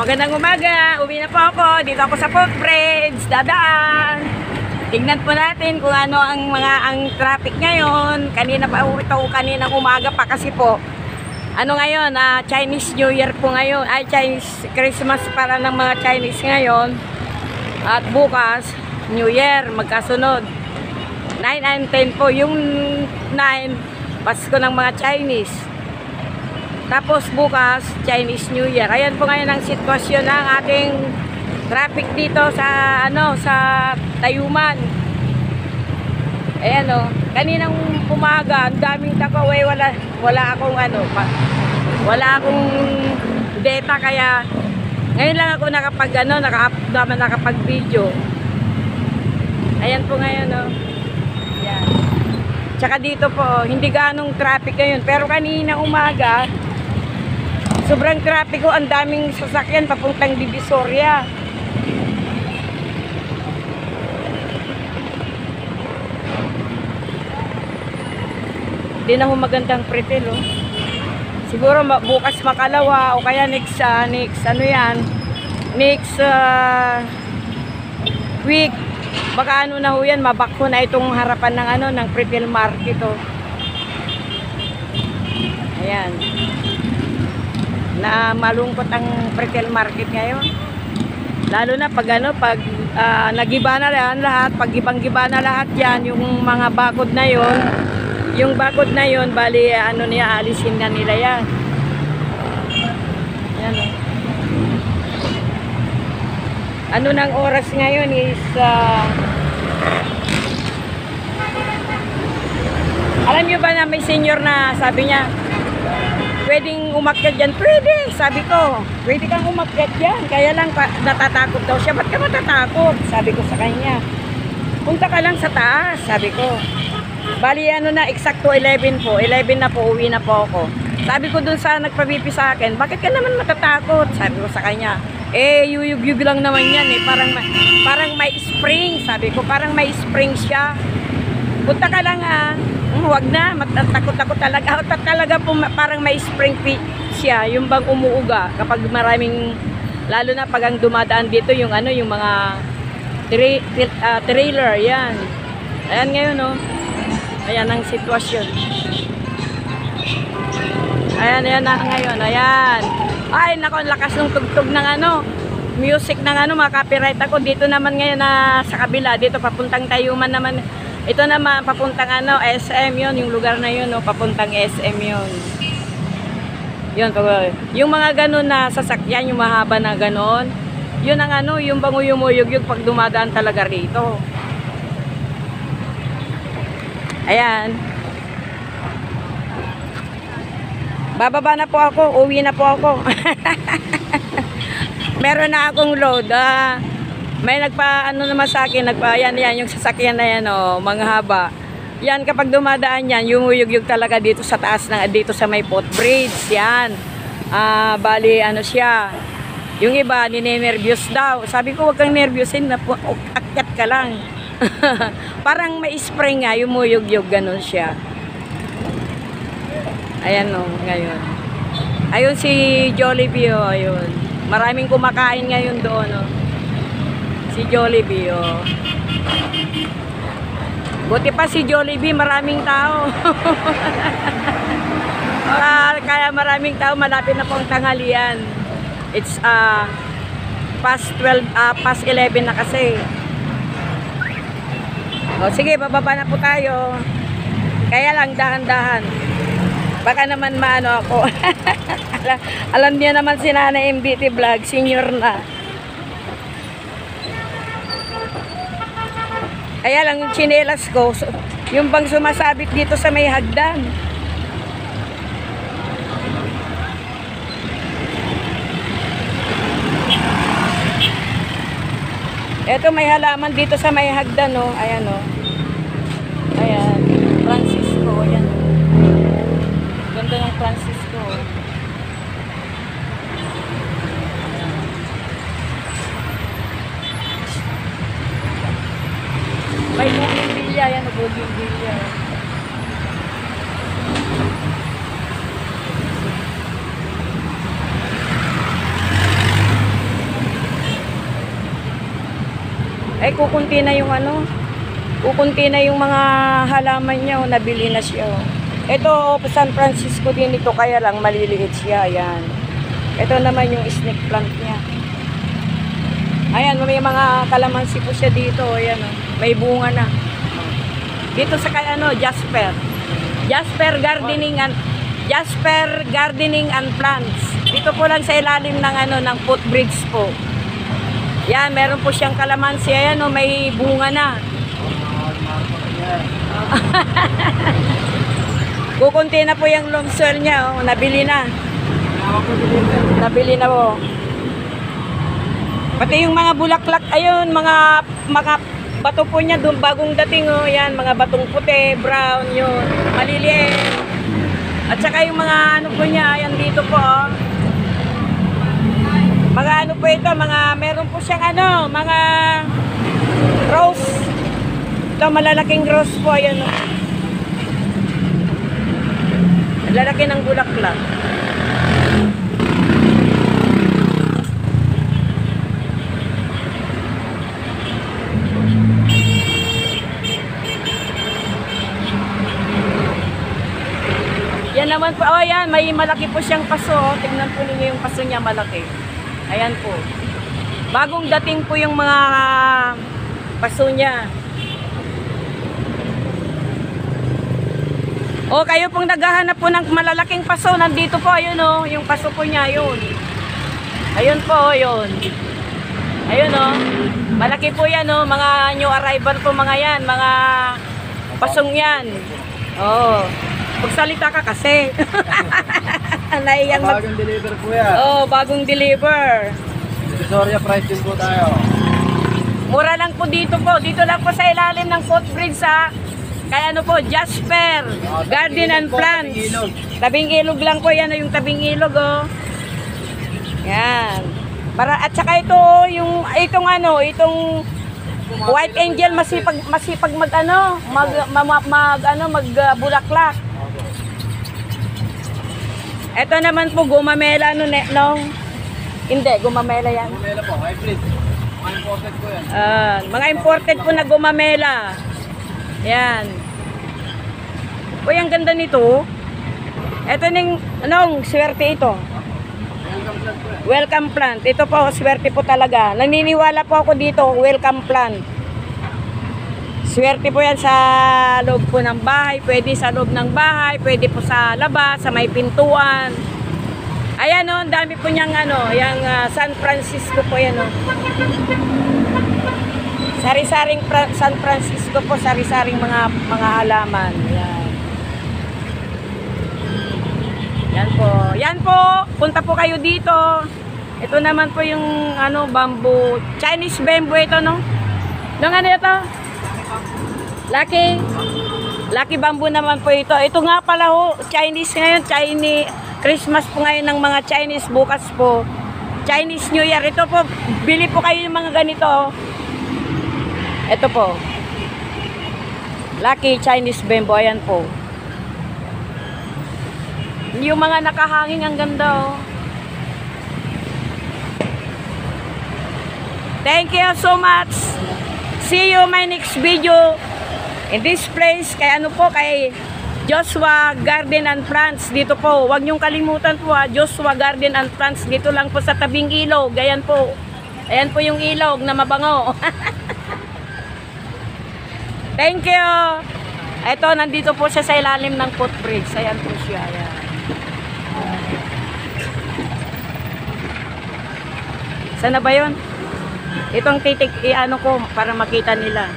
Magandang umaga. Uwi na po ako. Dito ako sa footbridge. Dadaan. Tingnan po natin kung ano ang traffic ngayon. Kanina pa ito, kaninang umaga pa kasi po. Ano ngayon? Chinese New Year po ngayon. Ay, Chinese Christmas para ng mga Chinese ngayon. At bukas, New Year. Magkasunod. 9 and 10 po. Yung 9, Pasko ng mga Chinese. Tapos bukas, Chinese New Year. Ayan po ngayon ang sitwasyon ng ating traffic dito sa sa Tayuman. Ayan o. Kaninang umaga, ang daming takaway, wala akong wala akong data, kaya ngayon lang ako nakapag-video. Ayan po ngayon o. Ayan. Tsaka dito po, hindi ganong traffic ngayon, pero kaninang umaga sobrang trapiko, ang daming sasakyan papuntang Divisoria. Hindi na ho magandang pretel, oh. Siguro bukas makalawa o kaya next week. Baka na ho yan, mabakho na itong harapan ng pretel market, oh. Ayan. Na malungkot ang retail market ngayon, lalo na pag nagiba na lahat, pag ibang-giba na lahat yan, yung mga bakod na yon, bali niya, alisin na nila yan. Yan, oh. Nang oras ngayon is alam nyo ba na may senior na sabi niya, pwedeng umakyat dyan? Pwede, sabi ko. Pwede kang umakyat dyan. Kaya lang, natatakot daw siya. Ba't ka matatakot? Sabi ko sa kanya. Punta ka lang sa taas, sabi ko. Bali, eksakto 11 po. 11 na po, uwi na po ako. Sabi ko dun sa nagpabipi sa akin, bakit ka naman matatakot? Sabi ko sa kanya. Yuyug-yug lang naman yan, eh. Parang may spring, sabi ko. Parang may spring siya. Punta ka lang, huwag na, takot-takot talaga. Talaga po, parang may spring siya, yung bang umuuga kapag maraming, lalo na pag ang dumadaan dito yung mga trailer, yan. Ayan ngayon, oh. Ayan ang sitwasyon. Ayan na ngayon, ayan. Ay, nako, ang lakas ng tugtog ng music ng mga copyright ako. Dito naman ngayon sa kabila, dito papuntang Tayuman naman. Ito naman, papuntang SM yun, yung lugar na yun, no, papuntang SM yun. Yun, yung mga ganun na sasakyan, yung mahaba na ganun, yun ang yung banguyumuyog yung pag dumadaan talaga rito. Ayan. Bababa na po ako, uwi na po ako. Meron na akong load, may naman sa akin, yan, yung sasakyan na yan, oh, mga haba. Yan, kapag dumadaan yan, yumuyug-yug talaga dito sa taas, dito sa may footbridge, yan. Bali, siya. Yung iba, ninenervyos daw. Sabi ko, huwag kang nervyosin, akyat ka lang. Parang may spring nga, yumuyug-yug, ganun siya. Ayan, oh, ngayon. Ayun si Jollibee, oh, ayun. Maraming kumakain ngayon doon, oh. Si Jollibee, oh. Buti pa si Jollibee, maraming tao. Kaya maraming tao, malapit na pong tanghalian. It's past 11 na kasi. O sige, bababa na po tayo. Kaya lang, dahan-dahan. Baka naman ako. Alam niya naman si Nana MBT Vlog, senior na. Kaya lang yung tsinelas ko, yung bang sumasabit dito sa may hagdan. Eto, may halaman dito sa may hagdan, oh. Ayan, oh. Ayan, Francisco, ayan. Ganda ng Francisco. May bougainvillea, yan, bougainvillea. Ay, kukunti na yung ano. Kukunti na yung mga halaman niya. Oh, nabili na siya. Oh. Ito, San Francisco din ito. Kaya lang, maliliit siya. Ayan. Ito naman yung snake plant niya. Ayan, may mga kalamansi po siya dito. Ayan, oh. May bunga na. Dito sa kay ano, Jasper. Jasper Gardening and Plants. Dito po lang sa ilalim ng ano ng footbridge po. Yan, meron po siyang kalamansi. Ayan, oh, may bunga na. Kukunti na po yung lawn soil niya, oh. Nabili na. Nabili na po. Pati yung mga bulaklak, ayun, mga bato po niya doon bagong dating, oh. Yan, mga batong puti, brown, yun, maliliit. At saka yung mga ano po niya, ayan dito po, oh. Mga ano po ito, meron po siyang ano, mga rose. Ito, malalaking rose po, ayan, oh. Lalaki ng bulaklak. Yan naman po, oh yan, may malaki po siyang paso. Tingnan po ninyo yung paso niya, malaki. Ayan po. Bagong dating po yung mga paso niya. O, kayo pong naghahanap po ng malalaking paso, nandito po, ayun o, yung paso po niya, yun. Ayun po, yun. Ayun o, malaki po yan o, mga new arrival po mga yan, mga pasong yan. Oo. Magsalita ka kasi. Bagong deliver po yan. Oo, bagong deliver. Victoria price din po tayo. Mura lang po dito po. Dito lang po sa ilalim ng footbridge sa kaya ano po, Jasper Garden and Plants. Tabing ilog lang po yan, yung tabing ilog oh. Yan. Para at saka ito itong White Angel masipag magbulaklak. Ito naman po gumamela hindi gumamela yan. Gumamela po, hybrid. Mga imported po yan. Mga imported po na gumamela. Yan. Uy, ang ganda nito. Ito swerte ito. Welcome plant. Ito po, swerte po talaga. Naniniwala po ako dito, welcome plant. Swerte po yan sa loob po ng bahay. Pwede sa loob ng bahay. Pwede po sa labas, sa may pintuan. Ayan o, ang dami po niyang yung San Francisco po yan o. Sari-saring San Francisco po, sari-saring mga halaman. Yan. Yan po. Yan po, punta po kayo dito. Ito naman po yung bamboo. Chinese bamboo ito, no? Nung ano ito? Lucky bamboo naman po ito. Ito nga pala ho, Chinese ngayon, Christmas po ngayon ng mga Chinese, bukas po Chinese New Year. Ito po, bili po kayo ng mga ganito. Ito po. Lucky Chinese bamboo, ayan po. Yung mga nakahanging ang ganda oh. Thank you so much. See you my next video. In this place, kay kay Joshua Garden and Plants. Dito po, huwag niyong kalimutan po Joshua Garden and Plants. Dito lang po sa tabing ilog. Ayan po. Ayan po yung ilog na mabango. Thank you. Ito, nandito po siya sa ilalim ng footbridge. Ayan po siya. Ayan. Sana ba yun? Itong titik, ko para makita nila.